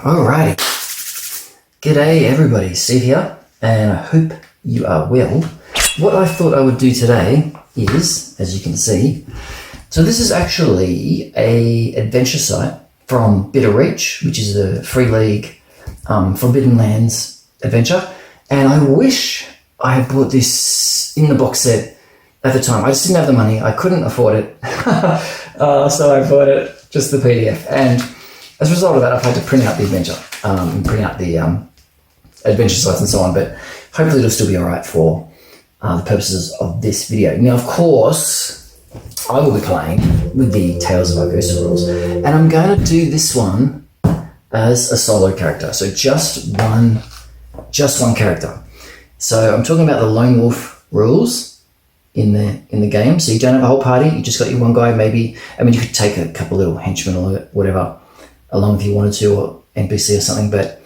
Alrighty. G'day everybody, Steve here, and I hope you are well. What I thought I would do today is, as you can see, so this is actually a adventure site from Bitter Reach, which is a free league Forbidden Lands adventure, and I wish I had bought this in the box set at the time. I just didn't have the money, I couldn't afford it, so I bought it, just the PDF, and as a result of that, I've had to print out the adventure, print out the adventure sites and so on, but hopefully it'll still be all right for the purposes of this video. Now, of course, I will be playing with the Tales of Argosa rules, and I'm going to do this one as a solo character, so just one character. So I'm talking about the Lone Wolf rules in the game. So you don't have a whole party, you just got your one guy, maybe. I mean, you could take a couple little henchmen or whatever along if you wanted to, or NPC or something, but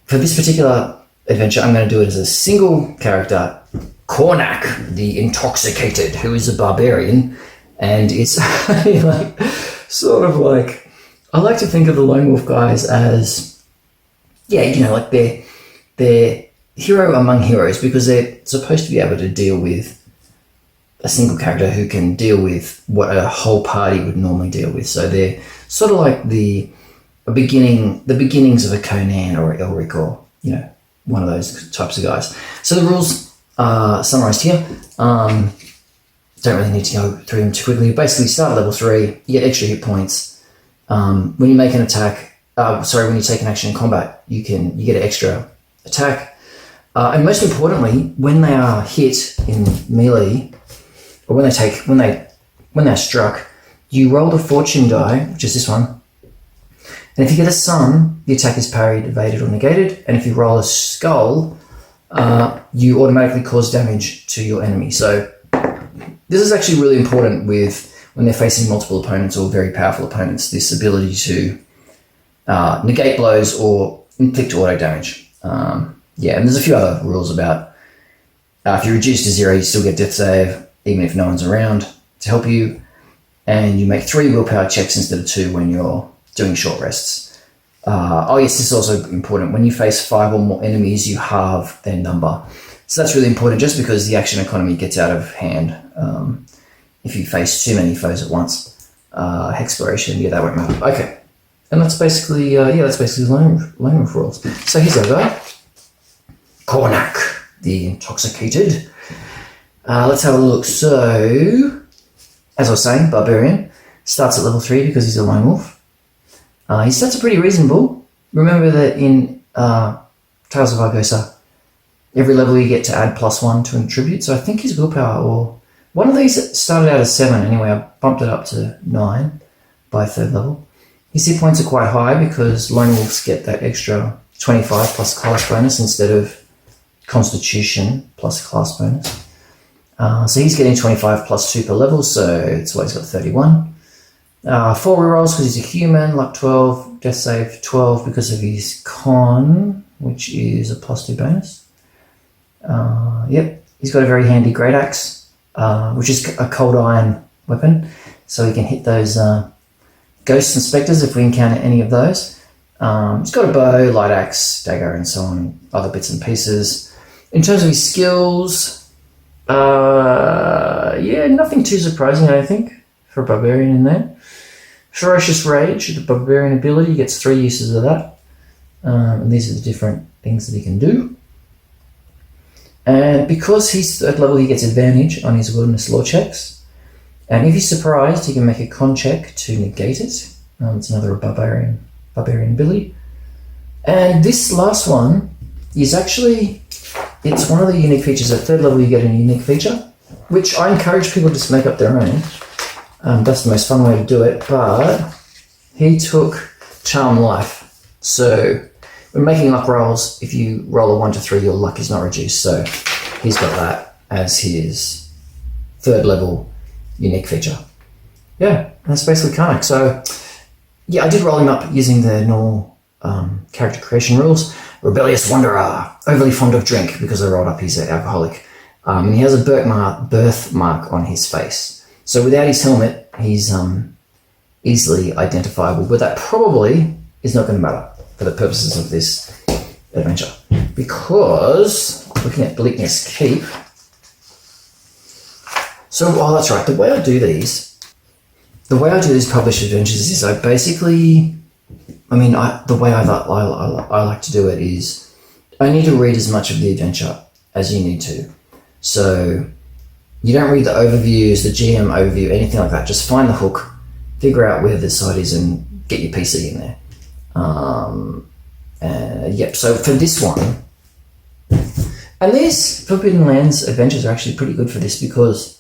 for this particular adventure, I'm going to do it as a single character, Cornac, the Intoxicated, who is a barbarian, and it's like, sort of like, I like to think of the Lone Wolf guys as, yeah, you know, like they're hero among heroes, because they're supposed to be able to deal with a single character who can deal with what a whole party would normally deal with. So they're sort of like the beginnings of a Conan or Elric, or, you know, one of those types of guys. So the rules are summarized here. Don't really need to go through them too quickly. You basically start at level 3, you get extra hit points. When you make an attack, when you take an action in combat, you get an extra attack. And most importantly, when they are hit in melee, or when they're struck, you roll the fortune die, which is this one. And if you get a sun, the attack is parried, evaded, or negated. And if you roll a skull, you automatically cause damage to your enemy. So this is actually really important when they're facing multiple opponents or very powerful opponents, this ability to negate blows or inflict auto damage. Yeah, and there's a few other rules about if you reduce to 0, you still get death save, even if no one's around to help you. And you make 3 willpower checks instead of 2 when you're doing short rests. Oh yes, this is also important. When you face 5 or more enemies, you halve their number. So that's really important, just because the action economy gets out of hand if you face too many foes at once. Hexploration, yeah, that won't matter. Okay, and that's basically Lone Wolf rules. So here's our guy, Cornac, the Intoxicated. Let's have a look. So, as I was saying, Barbarian starts at level 3 because he's a Lone Wolf. His stats are pretty reasonable. Remember that in Tales of Argosa, every level you get to add +1 to an attribute. So I think his willpower, or one of these started out as 7 anyway. I bumped it up to 9 by 3rd level. His hit points are quite high because Lone Wolves get that extra 25 plus class bonus instead of Constitution plus class bonus. So he's getting 25 plus 2 per level, so that's why he's got 31. 4 rerolls because he's a human, luck 12, death save 12 because of his con, which is a +2 bonus. Yep, he's got a very handy great axe, which is a cold iron weapon, so he can hit those ghosts and spectres if we encounter any of those. He's got a bow, light axe, dagger, and so on, other bits and pieces. In terms of his skills, yeah, nothing too surprising, I don't think, for a barbarian in there. Ferocious Rage, the barbarian ability, gets 3 uses of that. And these are the different things that he can do. And because he's 3rd level, he gets advantage on his wilderness law checks. And if he's surprised, he can make a con check to negate it. It's another barbarian ability. And this last one is actually, it's one of the unique features. At 3rd level, you get a unique feature, which I encourage people to just make up their own. That's the most fun way to do it, but he took Charm Life. So when making luck rolls, if you roll a 1 to 3, your luck is not reduced. So he's got that as his 3rd level unique feature. Yeah, that's basically Karnak. So yeah, I did roll him up using the normal character creation rules. Rebellious Wanderer, overly fond of drink, because I rolled up he's an alcoholic. And he has a birthmark on his face. So without his helmet, he's easily identifiable, but that probably is not going to matter for the purposes of this adventure. Because, looking at Bleakness Keep, so, oh, that's right, the way I do these published adventures is I basically, the way I like to do it is I need to read as much of the adventure as you need to. So you don't read the overviews, the GM overview, anything like that. Just find the hook, figure out where the site is, and get your PC in there. So for this one, and these Forbidden Lands adventures are actually pretty good for this because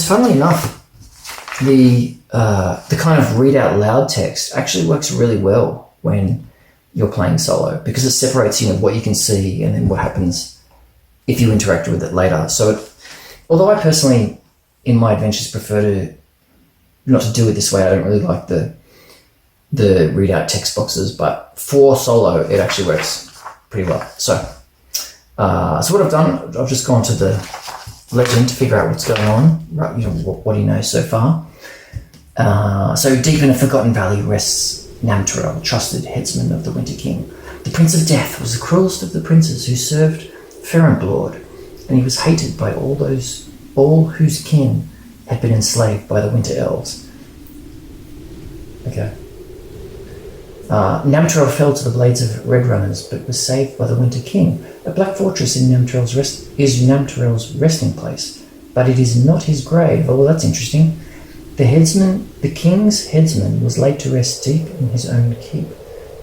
funnily enough, the kind of read out loud text actually works really well when you're playing solo, because it separates, what you can see and then what happens if you interact with it later. So although I personally, in my adventures, prefer not to do it this way, I don't really like the readout text boxes, but for solo, it actually works pretty well. So what I've done, I've just gone to the legend to figure out what's going on. Right, what do you know so far? So deep in a forgotten valley rests Namtarel, trusted headsman of the Winter King. The Prince of Death was the cruelest of the princes who served Ferenblord, and he was hated by all whose kin had been enslaved by the Winter Elves. Okay. Namtarel fell to the blades of Red Runners, but was saved by the Winter King. A black fortress in Namtarel's resting place, but it is not his grave. Oh, well, that's interesting. The king's headsman was laid to rest deep in his own keep,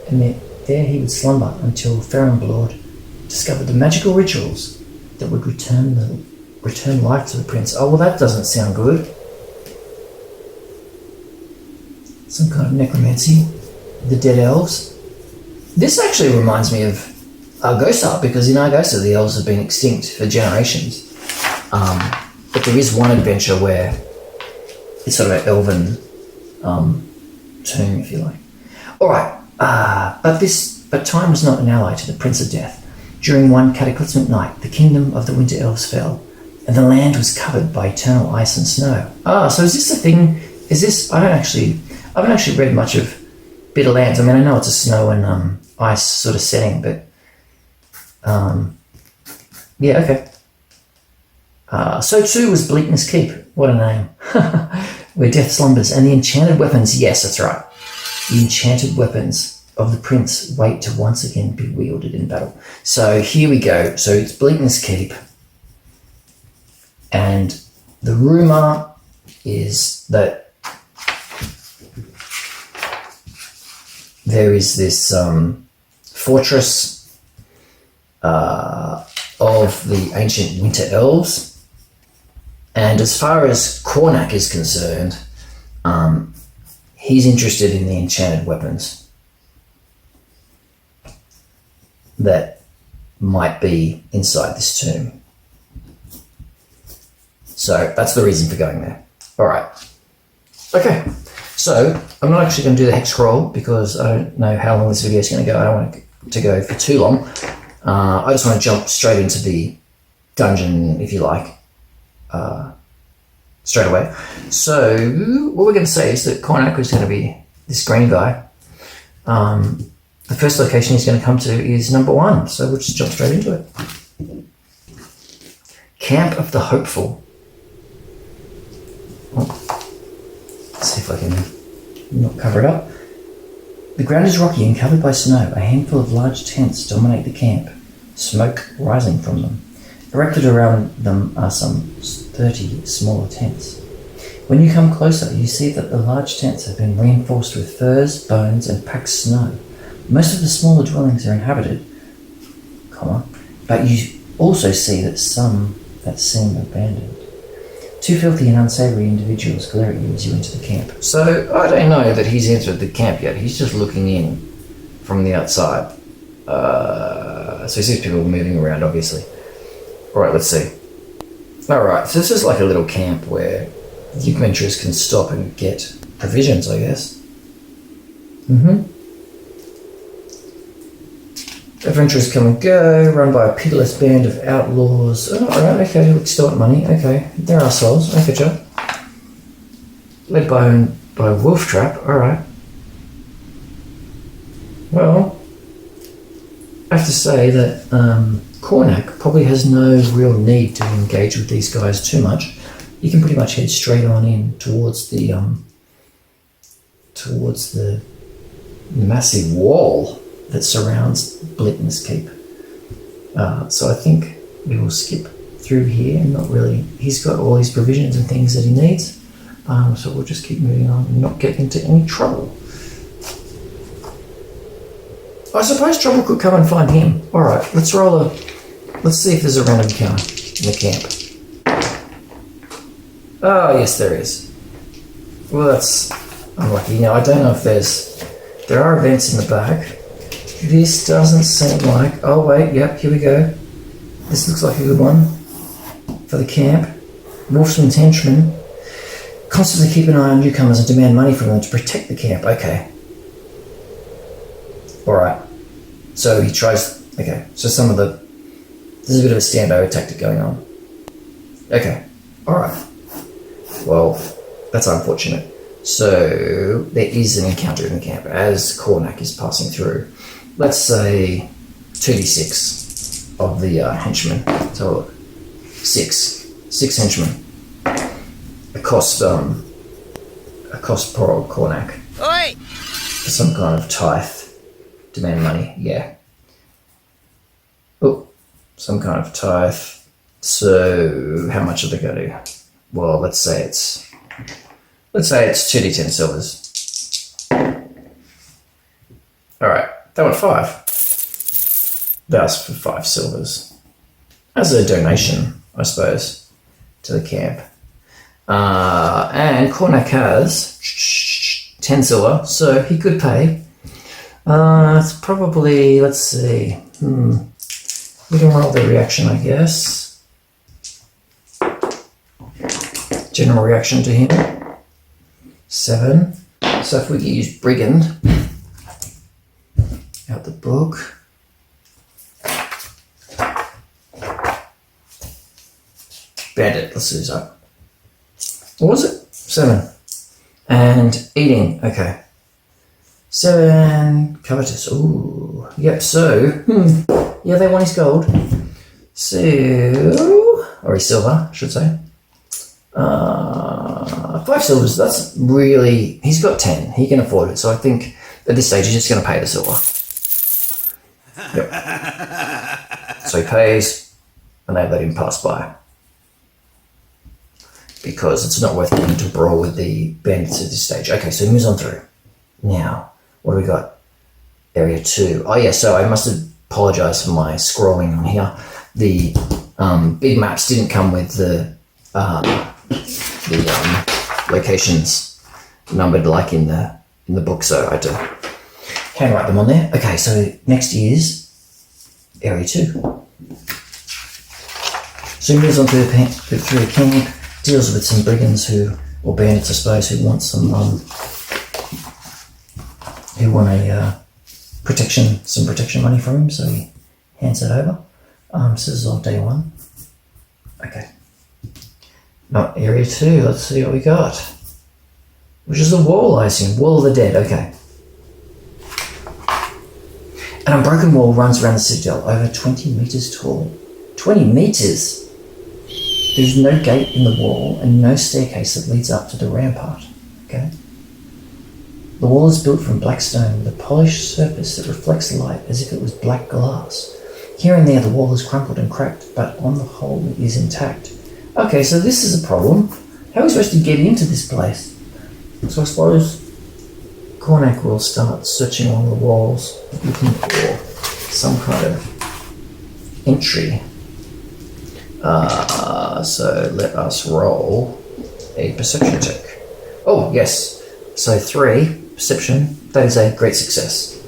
and there he would slumber until Ferenblord discovered the magical rituals that would return life to the prince. Oh, well, that doesn't sound good. Some kind of necromancy. The dead elves. This actually reminds me of Argosa, because in Argosa the elves have been extinct for generations. But there is one adventure where it's sort of an elven tomb, if you like. Alright, but time was not an ally to the Prince of Death. During one cataclysmic night, the kingdom of the Winter Elves fell, and the land was covered by eternal ice and snow. So is this a thing? I haven't actually read much of Bitter Lands. I know it's a snow and ice sort of setting, but yeah, okay. So too was Bleakness Keep. What a name. Where death slumbers, and the enchanted weapons, yes, that's right. The enchanted weapons of the prince wait to once again be wielded in battle. So here we go. So it's Bleakness Keep. And the rumour is that there is this fortress of the ancient Winter Elves. And as far as Cornac is concerned, he's interested in the enchanted weapons that might be inside this tomb. So that's the reason for going there. All right. Okay. So I'm not actually going to do the hex scroll because I don't know how long this video is going to go. I don't want it to go for too long. I just want to jump straight into the dungeon, if you like, straight away. So what we're going to say is that Cornac is going to be this green guy. The first location he's going to come to is number 1. So we'll just jump straight into it. Camp of the Hopeful. Oh. Let's see if I can not cover it up. The ground is rocky and covered by snow. A handful of large tents dominate the camp, smoke rising from them. Erected around them are some 30 smaller tents. When you come closer, you see that the large tents have been reinforced with furs, bones, and packed snow. Most of the smaller dwellings are inhabited, but you also see that some that seem abandoned. Two filthy and unsavory individuals glare at you as you enter the camp. So I don't know that he's entered the camp yet. He's just looking in from the outside. So he sees people moving around, obviously. All right, let's see. All right, so this is like a little camp where the adventurers can stop and get provisions, I guess. Adventurers come and go, run by a pitiless band of outlaws. Oh, alright, okay, look, still want money. Okay, they're assholes. Okay, Joe. Led by Wolf Trap, alright. Well, I have to say that Cornac probably has no real need to engage with these guys too much. You can pretty much head straight on in towards the massive wall that surrounds Bleakness Keep. So I think we will skip through here and not really. He's got all his provisions and things that he needs. So we'll just keep moving on and not get into any trouble. I suppose trouble could come and find him. All right, let's see if there's a random encounter in the camp. Oh, yes, there is. Well, that's unlucky. Now, I don't know if there are events in the back. This doesn't seem like, oh wait, yep, here we go. This looks like a good one for the camp. Wolfsman's henchmen constantly keep an eye on newcomers and demand money from them to protect the camp. Okay. Alright. So he tries, okay, so there's a bit of a standover tactic going on. Okay. Alright. Well, that's unfortunate. So there is an encounter in the camp as Cornac is passing through. Let's say 2d6 of the henchmen. So look, 6 henchmen. Accost poor old Cornac. Oi! For some kind of tithe. Demand money, yeah. Oh, some kind of tithe. So how much are they going to? Well, let's say it's 2d10 silvers. All right, they want 5. They asked for 5 silvers as a donation, I suppose, to the camp. And Cornac has 10 silver, so he could pay. It's probably, let's see. We can roll the reaction, I guess. General reaction to him. 7. So if we could use Brigand out the book. Bandit, let's use that. What was it? 7. And eating, okay. 7, covetous, ooh. Yep, so, yeah, they want his gold. So, or his silver, I should say. 5 silvers, that's really, he's got 10, he can afford it. So I think at this stage he's just going to pay the silver. Yep. So he pays, and they let him pass by. Because it's not worth getting to brawl with the bandits at this stage. Okay, so he moves on through. Now, what do we got? Area 2. Oh yeah, so I must apologise for my scrolling on here. The big maps didn't come with the locations numbered like in the book, so I had to handwrite them on there. Okay, so next is Area 2. So he moves on through the camp, deals with some brigands or bandits I suppose, who want some protection money from him, so he hands that over. So this is on day 1. Okay. Not Area 2, let's see what we got. Which is the wall, I assume. Wall of the Dead, okay. An unbroken wall runs around the citadel, over 20 metres tall. 20 metres? There's no gate in the wall and no staircase that leads up to the rampart, okay? The wall is built from black stone with a polished surface that reflects light as if it was black glass. Here and there the wall is crumpled and cracked, but on the whole it is intact. Okay, so this is a problem. How are we supposed to get into this place? So I suppose Cornac will start searching along the walls, looking for some kind of entry. So let us roll a perception check. Oh, yes. So 3, perception, that is a great success.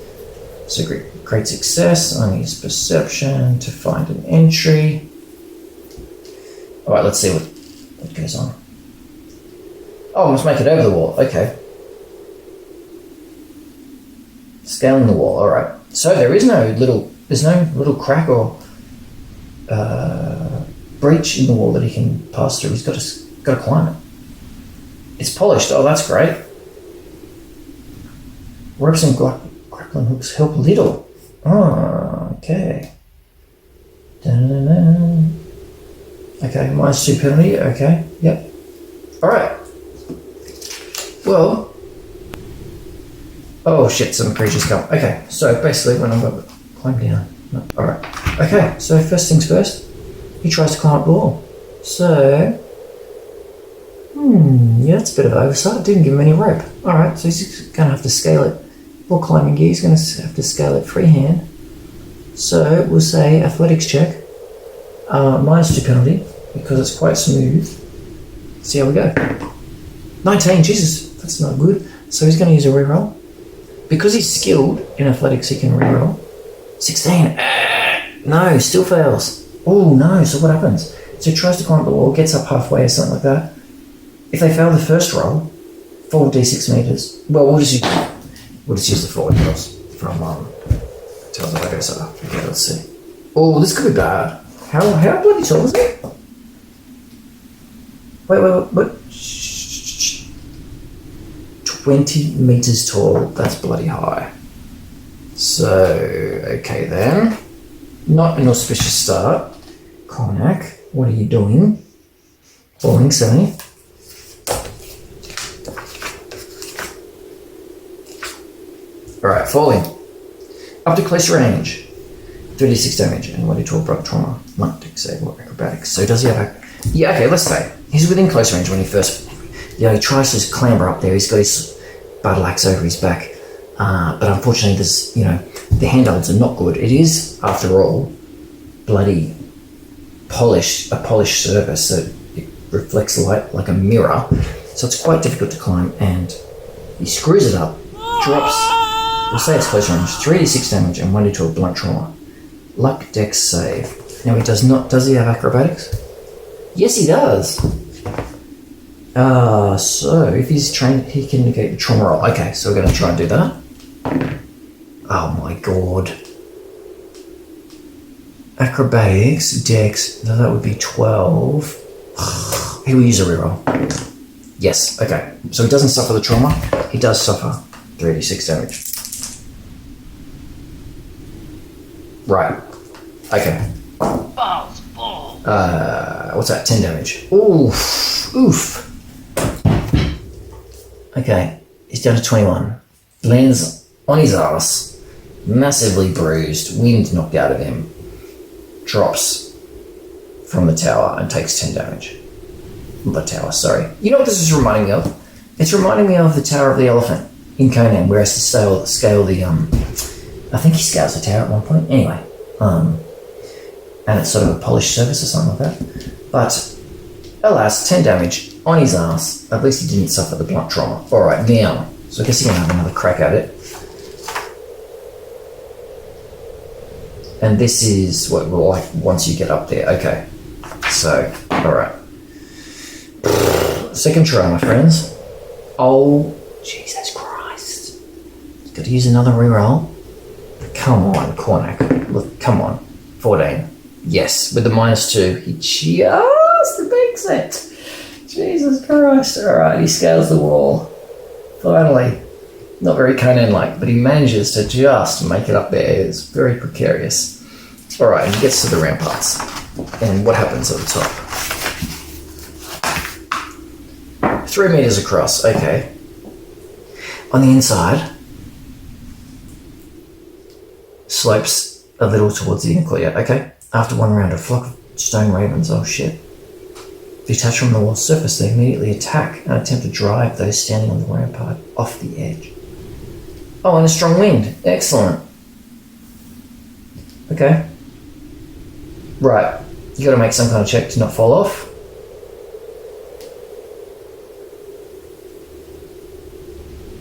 So great success on his perception to find an entry. Alright, let's see what goes on. Oh, I must make it over the wall, okay. Scaling the wall, alright. So there's no little crack or breach in the wall that he can pass through. He's got to climb it. It's polished, oh that's great. Ropes and Grappling hooks help little. Oh, okay. Dun-dun-dun. Okay, -2 penalty. Okay, yep. Alright. Well. Oh shit, some creatures come. Okay, so basically when I'm going to climb down. No, alright. Okay, so first things first. He tries to climb up the wall. So. Yeah, that's a bit of oversight. Didn't give him any rope. Alright, so he's going to have to scale it. For climbing gear, he's going to have to scale it freehand. So we'll say athletics check. -2 penalty, because it's quite smooth. See how we go. 19, Jesus, that's not good. So he's going to use a reroll. Because he's skilled in athletics, he can reroll. 16, no, still fails. Oh no, so what happens? So he tries to climb up the wall, gets up halfway or something like that. If they fail the first roll, fall d6 meters. Well, we'll just use the forward rolls from Tales of Argosa. Okay, let's see. Oh, this could be bad. How bloody tall is it? Wait, what? 20 meters tall. That's bloody high. So, okay then. Not an auspicious start. Cornac, what are you doing? Falling 70. Alright, falling. Up to close range. 36 damage and 1d12 blood trauma. Not disable acrobatics. So does he have yeah, okay, let's say. He's within close range when he first... he tries to clamber up there. He's got his battle axe over his back. But unfortunately, there's, the handholds are not good. It is, after all, bloody a polished surface, so it reflects light like a mirror. So it's quite difficult to climb, and he screws it up, drops... we'll say it's close range. 3d6 damage and 1d12 blunt trauma. Luck dex save. Now he does not... does he have acrobatics? Yes, he does. So if he's trained, he can negate the trauma roll. Okay, so we're going to try and do that. Oh my god. Acrobatics, dex, no, that would be 12. He will use a reroll. Yes, okay. So he doesn't suffer the trauma. He does suffer 3d6 damage. Right. Okay. What's that? 10 damage. Oof. Oof. Okay. He's down to 21. Lands on his ass. Massively bruised. Wind knocked out of him. Drops from the tower and takes 10 damage. The tower, sorry. You know what this is reminding me of? It's reminding me of the Tower of the Elephant in Conan, where he has to scale the, I think he scales the tower at one point. Anyway, and it's sort of a polished surface or something like that. But, alas, 10 damage on his ass. At least he didn't suffer the blunt trauma. Alright, now. So I guess he's going to have another crack at it. And this is what we're like once you get up there. Okay. So, alright. Second try, my friends. Oh, Jesus Christ. Got to use another reroll. Come on, Cornac. Look, come on. 14. Yes, with the -2, he just makes it. Jesus Christ. Alright, he scales the wall. Finally. Not very Conan-like, but he manages to just make it up there. It's very precarious. Alright, and he gets to the ramparts. And what happens at the top? 3 meters across, okay. On the inside, slopes a little towards the nuclear, okay. After one round, a flock of stone ravens, oh shit. Detach from the wall surface, they immediately attack and attempt to drive those standing on the rampart off the edge. Oh, and a strong wind. Excellent. Okay. Right. You gotta make some kind of check to not fall off.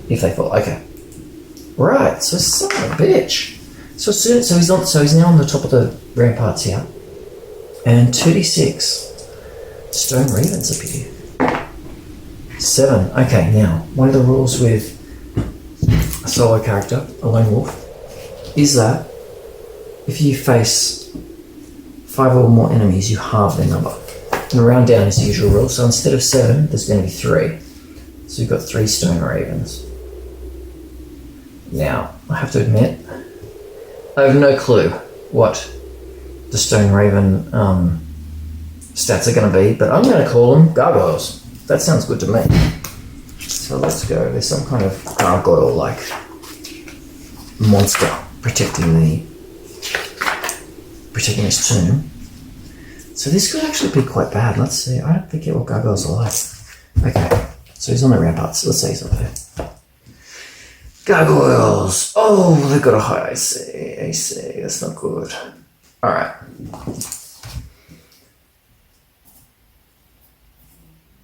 If they fall, okay. Right, so son of a bitch. So he's now on the top of the ramparts here. And 2d6. Stone ravens appear. 7. Okay, now, one of the rules with a solo character, a lone wolf, is that if you face 5 or more enemies, you halve their number. And a round down is the usual rule, so instead of 7, there's going to be 3. So you've got 3 stone ravens. Now, I have to admit, I have no clue what the Stone Raven stats are going to be, but I'm going to call them gargoyles. That sounds good to me. So let's go. There's some kind of gargoyle-like monster protecting this tomb. So this could actually be quite bad. Let's see. I don't forget what gargoyles are like. Okay, so he's on the ramparts. Let's say he's up there. Gargoyles. Oh, they've got a high AC. That's not good. All right.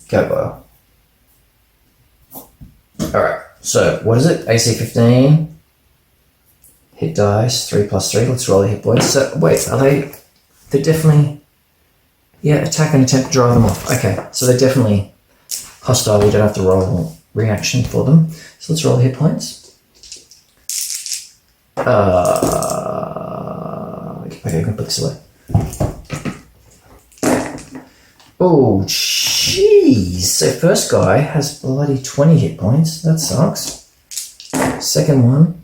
Gargoyle. All right. So what is it? AC 15. Hit dice 3+3. Let's roll the hit points. So wait, are they? They're definitely. Yeah, attack and attempt to drive them off. Okay, so they're definitely hostile. We don't have to roll reaction for them. So let's roll the hit points. Okay, I can put this away. Oh, jeez. So first guy has bloody 20 hit points. That sucks. Second one,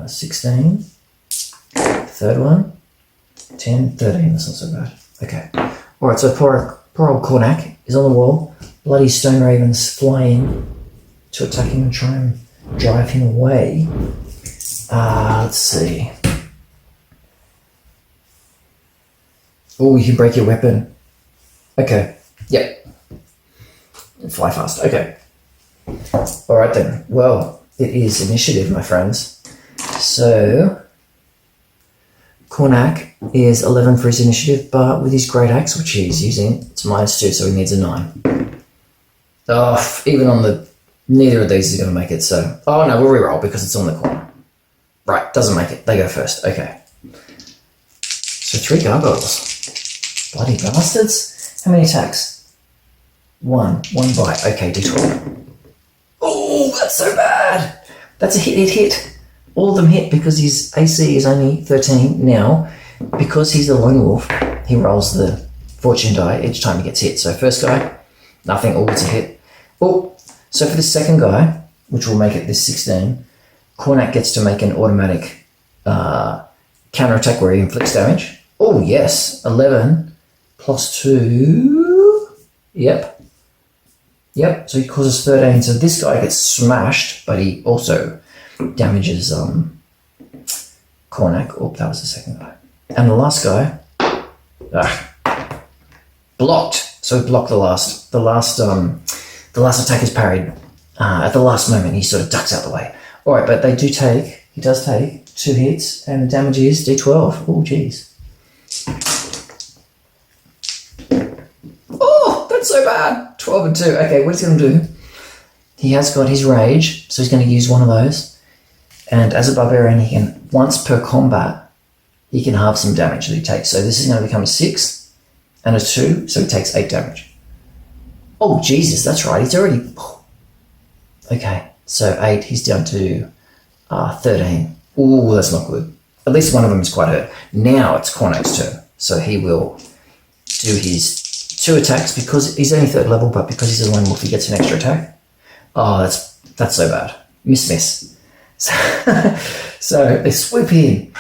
16. Third one, 10, 13. That's not so bad. Okay. All right, so poor old Cornac is on the wall. Bloody Stone Ravens fly in to attack him and try and drive him away. Let's see. Oh, you can break your weapon. Okay. Yep. Fly fast. Okay. All right then. Well, it is initiative, my friends. So Cornac is 11 for his initiative, but with his great axe, which he's using, it's -2, so he needs a 9. Oh, even on the... Neither of these is going to make it, so... Oh, no, we'll reroll because it's on the corner. Right, doesn't make it. They go first. Okay. So 3 gargoyles. Bloody bastards. How many attacks? 1. 1 bite. Okay, d12. Oh, that's so bad. That's a hit. All of them hit because his AC is only 13 now. Because he's a lone wolf, he rolls the fortune die each time he gets hit. So first guy, nothing. All it's a hit. Oh, so for the second guy, which will make it this 16, Cornac gets to make an automatic counterattack where he inflicts damage. Oh, yes. 11 plus 2. Yep. So he causes 13. So this guy gets smashed, but he also damages Cornac. Oh, that was the second guy. And the last guy, blocked. So he blocked the last attack is parried. At the last moment, he sort of ducks out the way. All right, but he does take 2 hits, and the damage is d12. Oh, jeez. Oh, that's so bad. 12 and 2. Okay, what he's going to do, he has got his rage, so he's going to use one of those. And as a barbarian, he can, once per combat, he can halve some damage that he takes. So this is going to become a 6 and a 2, so he takes 8 damage. Oh, Jesus, that's right. He's already... Okay, so 8, he's down to 13. Ooh, that's not good. At least one of them is quite hurt. Now it's Cornac's turn, so he will do his 2 attacks because he's only 3rd level, but because he's a lone wolf, he gets an extra attack. Oh, that's so bad. Miss. So they swoop in.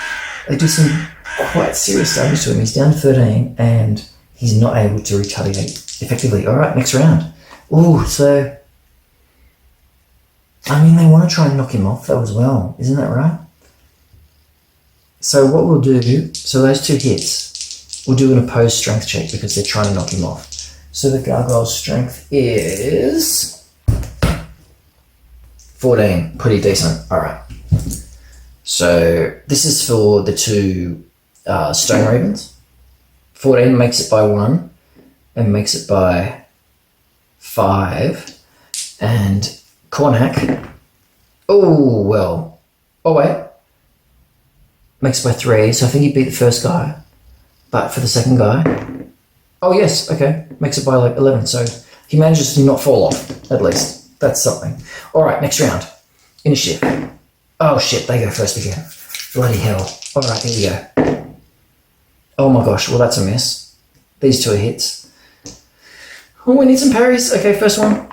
They do some quite serious damage to him. He's down to 13, and he's not able to retaliate effectively. All right, next round. Ooh, so... I mean, they want to try and knock him off though as well. Isn't that right? So what we'll do... So those 2 hits, we'll do an opposed strength check because they're trying to knock him off. So the gargoyle's strength is... 14. Pretty decent. All right. So this is for the 2 stone ravens. 14 makes it by 1 and makes it by 5. And Cornac, oh, well, oh, wait, makes it by 3. So I think he beat the first guy. But for the second guy, oh, yes, okay, makes it by like 11. So he manages to not fall off, at least. That's something. All right, next round. Initiative. Oh, shit, they go first again. Bloody hell. All right, here we go. Oh, my gosh, well, that's a miss. These 2 are hits. Oh, we need some parries. Okay, first one.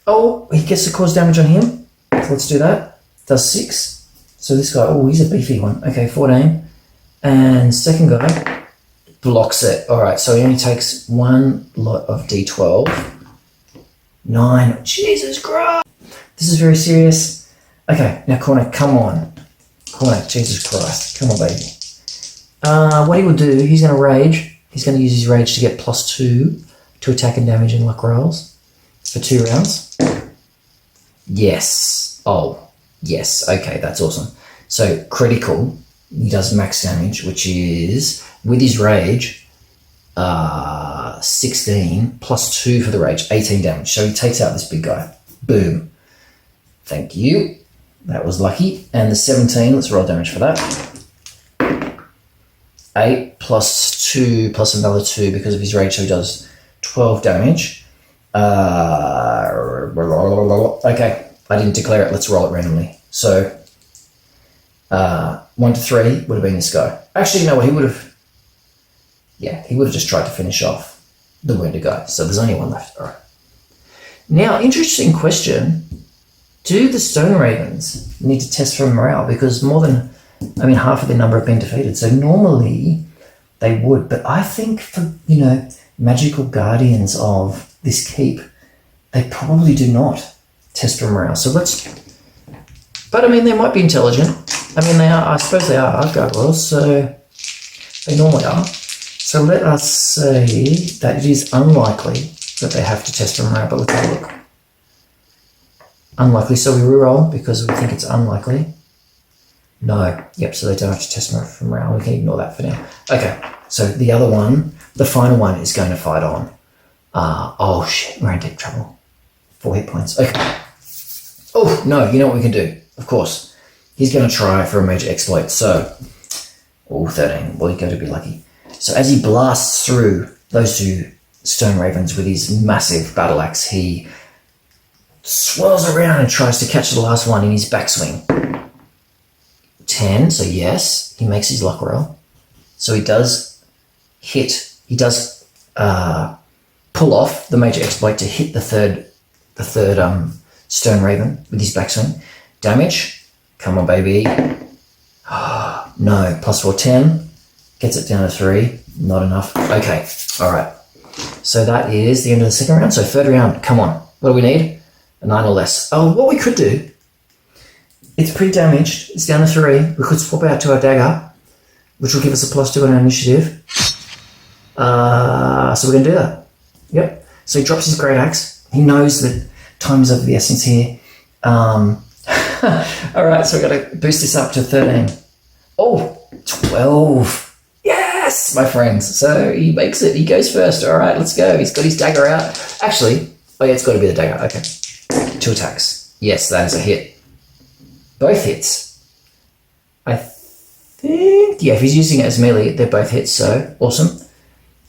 Oh, he gets to cause damage on him. So let's do that. Does 6. So this guy, oh, he's a beefy one. Okay, 14. And second guy blocks it. All right, so he only takes one lot of D12. 9. Jesus Christ. This is very serious. Okay, now Corner, come on. Corner, Jesus Christ. Come on, baby. What he will do, he's going to rage. He's going to use his rage to get +2 to attack and damage and luck rolls for 2 rounds. Yes. Oh, yes. Okay, that's awesome. So critical, he does max damage, which is, with his rage, 16 +2 for the rage, 18 damage. So he takes out this big guy. Boom. Thank you. That was lucky. And the 17, let's roll damage for that. 8 +2 plus another 2 because of his rage, so he does 12 damage. Okay, I didn't declare it. Let's roll it randomly. So 1 to 3 would have been this guy. Actually, no, he would have just tried to finish off the wounded guy. So there's only one left. All right. Now, interesting question. Do the Stone Ravens need to test for morale? Because half of their number have been defeated. So normally they would, but I think for, magical guardians of this keep, they probably do not test for morale. So but they might be intelligent. They are, I suppose they are gargoyles, so they normally are. So let us say that it is unlikely that they have to test for morale, but let's have a look. Unlikely, so we reroll because we think it's unlikely. No, yep, so they don't have to test for morale. We can ignore that for now. Okay, so the other one, the final one, is going to fight on. Oh shit, we're in deep trouble. 4 hit points, okay. Oh, no, you know what we can do? Of course. He's going to try for a major exploit, so... 13, well, you've got to be lucky. So as he blasts through those 2 Stone Ravens with his massive battle axe, he swirls around and tries to catch the last one in his backswing. 10, so yes, he makes his luck roll. So he does pull off the major exploit to hit the third Stone Raven with his backswing. Damage, come on baby. No, +4, 10, gets it down to 3, not enough. Okay, all right. So that is the end of the second round. So third round, come on. What do we need? A 9 or less. Oh, what we could do, it's pretty damaged. It's down to 3. We could swap out to our dagger, which will give us a +2 on our initiative. So we're going to do that. Yep. So he drops his great axe. He knows that time is of the essence here. All right, so we've got to boost this up to 13. Oh, 12. Yes, my friends. So he makes it. He goes first. All right, let's go. He's got his dagger out. Actually, it's got to be the dagger. Okay. 2 attacks. Yes, that is a hit. Both hits. I think, if he's using it as melee, they're both hits, so awesome.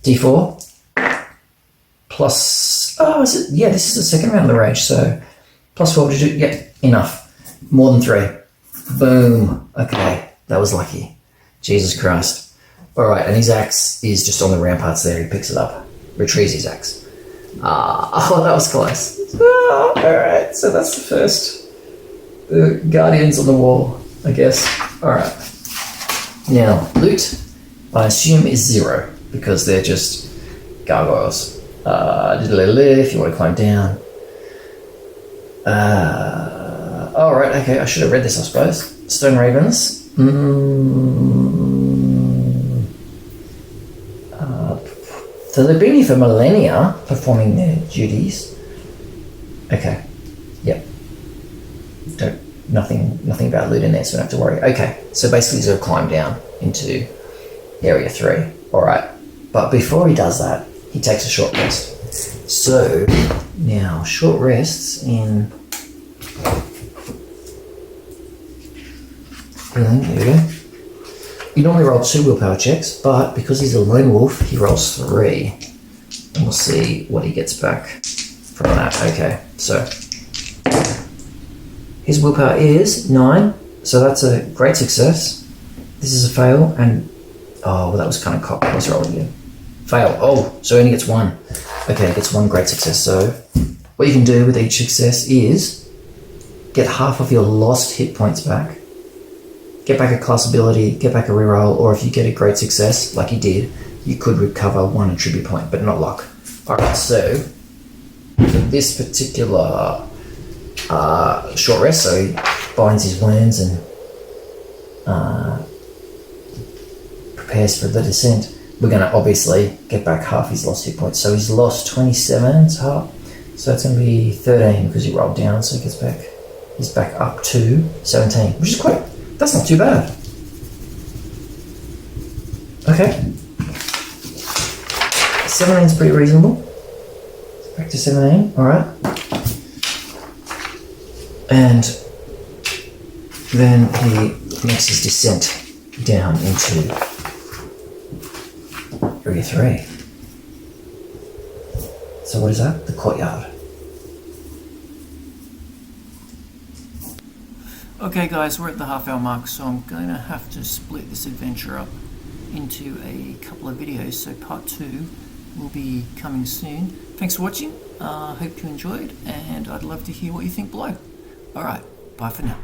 D4 plus, is it? Yeah, this is the second round of the rage, so +4 to do, enough. More than 3. Boom. Okay, that was lucky. Jesus Christ. All right, and his axe is just on the ramparts there. He picks it up, retrieves his axe. That was close. All right, so that's the first guardians on the wall, I guess. All right. Now, loot, I assume, is 0 because they're just gargoyles. If you want to climb down. All right, okay, I should have read this, I suppose. Stone Ravens. So they've been here for millennia performing their duties. Okay. Yep. Nothing about loot in there, so we don't have to worry. Okay. So basically he's got to climb down into area 3. Alright. But before he does that, he takes a short rest. So now short rests in there we go. You normally roll 2 willpower checks, but because he's a lone wolf, he rolls 3. And we'll see what he gets back from that. Okay, so his willpower is 9, so that's a great success. This is a fail, and well, that was kind of cocked. Let's roll again. Fail. Oh, so he only gets 1. Okay, he gets 1 great success. So what you can do with each success is get half of your lost hit points back, get back a class ability, get back a reroll, or if you get a great success, like he did, you could recover 1 attribute point, but not luck. Alright, so for this particular short rest, so he binds his wounds and prepares for the descent. We're going to obviously get back half his lost hit points. So he's lost 27, so that's going to be 13 because he rolled down, so he gets back. He's back up to 17, which is quite, that's not too bad. Okay. 17 is pretty reasonable. Back to 17, alright. And then he makes his descent down into Area 3. So what is that? The courtyard. Okay guys, we're at the half-hour mark, so I'm going to have to split this adventure up into a couple of videos. So part 2 will be coming soon. Thanks for watching. Hope you enjoyed, and I'd love to hear what you think below. Alright, bye for now.